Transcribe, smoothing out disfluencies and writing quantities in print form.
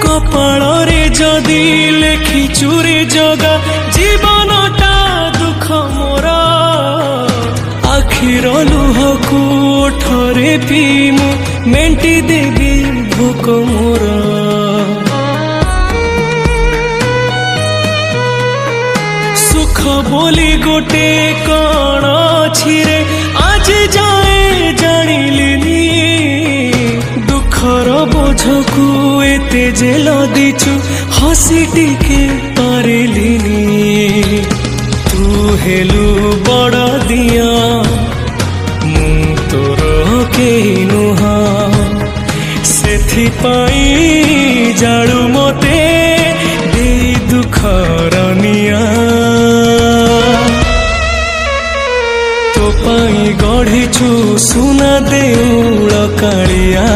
कपाଳରେ जदि लेखिचु रे जगा जीवनटा दुख मोर आखिर लुहकु ओठरे पीमु मेंटी देवी भोक मोर सुख बोली गोटे कण अछि रे आज जाए जानिलिनी दुखर बोझकु एते जे लदिछु हसी टिके पारिलिनी तू हेलु बड़ दिया मु तोर केही नुहा सेथि पाई जाळु मते देई दुखर निया तो पाई गढ़िछु सुना देउळ कालिया